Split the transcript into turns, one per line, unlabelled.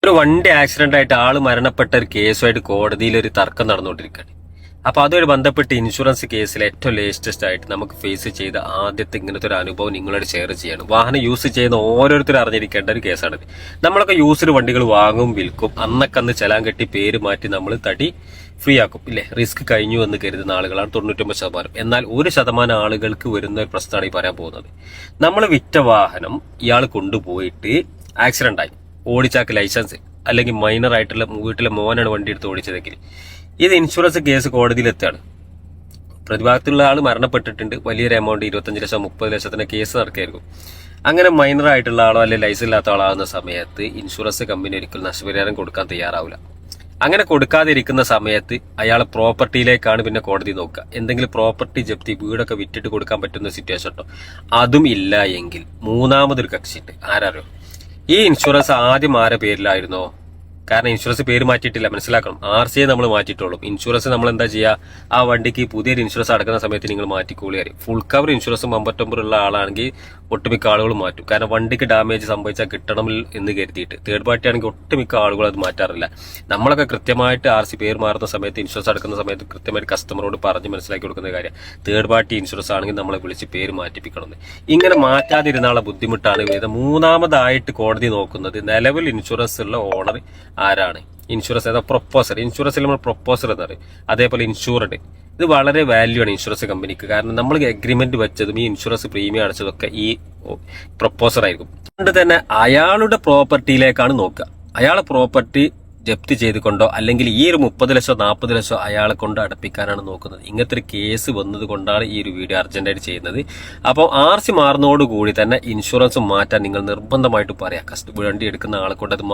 ഒരു വണ്ടി ആക്സിഡന്റ് ആയിട്ട് ആള് മരണപ്പെട്ട ഒരു കേസുമായിട്ട് കോടതിയിൽ ഒരു തർക്കം നടന്നുകൊണ്ടിരിക്കുകയാണ്. അപ്പൊ അതുമായി ബന്ധപ്പെട്ട് ഇൻഷുറൻസ് കേസിൽ ഏറ്റവും ലേറ്റസ്റ്റ് ആയിട്ട് നമുക്ക് ഫേസ് ചെയ്ത ആദ്യത്തെ ഇങ്ങനത്തെ ഒരു അനുഭവം നിങ്ങളോട് ഷെയർ ചെയ്യാണ്. വാഹനം യൂസ് ചെയ്യുന്ന ഓരോരുത്തരും അറിഞ്ഞിരിക്കേണ്ട ഒരു കേസാണിത്. നമ്മളൊക്കെ യൂസ്ഡ് വണ്ടികൾ വാങ്ങും, വിൽക്കും, അന്നക്കന്ന് ചെലാൻ കെട്ടി പേര് മാറ്റി നമ്മൾ തടി ഫ്രീ ആക്കും, ഇല്ലേ? റിസ്ക് കഴിഞ്ഞു എന്ന് കരുതുന്ന ആളുകളാണ് 99%. എന്നാൽ 1% ആളുകൾക്ക് വരുന്ന ഒരു പ്രശ്നമാണ് ഈ പറയാൻ പോകുന്നത്. നമ്മൾ വിറ്റ വാഹനം ഇയാൾ കൊണ്ടുപോയിട്ട് ആക്സിഡന്റ് ആയി, ഓടിച്ചാക്ക് ലൈസൻസ് അല്ലെങ്കിൽ മൈനർ ആയിട്ടുള്ള വീട്ടിലെ മോനാണ് വണ്ടി എടുത്ത് ഓടിച്ചതെങ്കിൽ ഇത് ഇൻഷുറൻസ് കേസ് കോടതിയിലെത്താണ്. പ്രതിഭാഗത്തുള്ള ആൾ മരണപ്പെട്ടിട്ടുണ്ട്, വലിയൊരു എമൗണ്ട് 25 ലക്ഷം 30 ലക്ഷത്തിന് കേസ് നടക്കായിരിക്കും. അങ്ങനെ മൈനർ ആയിട്ടുള്ള ആളോ അല്ലെങ്കിൽ ലൈസൻസ് ഇല്ലാത്ത ആളാകുന്ന സമയത്ത് ഇൻഷുറൻസ് കമ്പനി ഒരിക്കലും നഷ്ടപരിഹാരം കൊടുക്കാൻ തയ്യാറാവില്ല. അങ്ങനെ കൊടുക്കാതിരിക്കുന്ന സമയത്ത് അയാളെ പ്രോപ്പർട്ടിയിലേക്കാണ് പിന്നെ കോടതി നോക്കുക. എന്തെങ്കിലും പ്രോപ്പർട്ടി ജപ്തി, വീടൊക്കെ വിറ്റിട്ട് കൊടുക്കാൻ പറ്റുന്ന സിറ്റുവേഷൻ ഉണ്ടോ? അതും ഇല്ല എങ്കിൽ മൂന്നാമതൊരു കക്ഷിയുണ്ട്. ആരാരോ ഈ ഇൻഷുറൻസ് ആദ്യം ആരെ പേരിലായിരുന്നോ? കാരണം ഇൻഷുറൻസ് പേര് മാറ്റിയിട്ടില്ല, മനസ്സിലാക്കണം. RC നമ്മൾ മാറ്റിയിട്ടുള്ളൂ. ഇൻഷുറൻസ് നമ്മൾ എന്താ ചെയ്യുക? ആ വണ്ടിക്ക് പുതിയൊരു ഇൻഷുറൻസ് അടക്കുന്ന സമയത്ത് നിങ്ങൾ മാറ്റിക്കോളി കാര്യം. ഫുൾ കവർ ഇൻഷുറൻസ് 59 ഉള്ള ആളാണെങ്കിൽ ഒട്ടുമിക്ക ആളുകളും മാറ്റും. കാരണം വണ്ടിക്ക് ഡാമേജ് സംഭവിച്ചാൽ കിട്ടണം എന്ന് കരുതിയിട്ട്. തേർഡ് പാർട്ടി ആണെങ്കിൽ ഒട്ടുമിക്ക ആളുകൾ അത് മാറ്റാറില്ല. നമ്മളൊക്കെ കൃത്യമായിട്ട് RC പേര് മാറുന്ന സമയത്ത്, ഇൻഷുറൻസ് അടക്കുന്ന സമയത്ത് കൃത്യമായിട്ട് കസ്റ്റമറോട് പറഞ്ഞ് മനസ്സിലാക്കി കൊടുക്കുന്ന കാര്യം. തേർഡ് പാർട്ടി ഇൻഷുറൻസ് ആണെങ്കിൽ നമ്മളെ വിളിച്ച് പേര് മാറ്റിപ്പിക്കണം. ഇങ്ങനെ മാറ്റാതിരുന്നാളെ ബുദ്ധിമുട്ടാണ് ഇത്. മൂന്നാമതായിട്ട് കോടതി നോക്കുന്നത് നിലവിൽ ഇൻഷുറൻസ് ഉള്ള ഓണർ ആരാണ്. ഇൻഷുറൻസ് ഏതാ? പ്രൊപ്പോസർ. ഇൻഷുറൻസിൽ നമ്മൾ പ്രൊപ്പോസർ എന്ന് പറയും. അതേപോലെ ഇൻഷൂർഡ്. ഇത് വളരെ വാല്യൂ ആണ് ഇൻഷുറൻസ് കമ്പനിക്ക്. കാരണം നമ്മൾ എഗ്രിമെന്റ് വെച്ചതും ഈ ഇൻഷുറൻസ് പ്രീമിയം അടച്ചതൊക്കെ ഈ പ്രൊപ്പോസർ ആയിരിക്കും. അതുകൊണ്ട് തന്നെ അയാളുടെ പ്രോപ്പർട്ടിയിലേക്കാണ് നോക്കുക. അയാളെ പ്രോപ്പർട്ടി ജപ്തി ചെയ്തുകൊണ്ടോ അല്ലെങ്കിൽ ഈ ഒരു 30 ലക്ഷോ 40 ലക്ഷോ അയാളെ കൊണ്ട് അടപ്പിക്കാനാണ് നോക്കുന്നത്. ഇങ്ങനത്തെ ഒരു കേസ് വന്നത് കൊണ്ടാണ് ഈ ഒരു വീഡിയോ അർജന്റായിട്ട് ചെയ്യുന്നത്. അപ്പോൾ RC മാറുന്നതോടുകൂടി തന്നെ ഇൻഷുറൻസ് മാറ്റാൻ നിങ്ങൾ നിർബന്ധമായിട്ട് പറയാം. വണ്ടി എടുക്കുന്ന ആളെ കൊണ്ട് അത്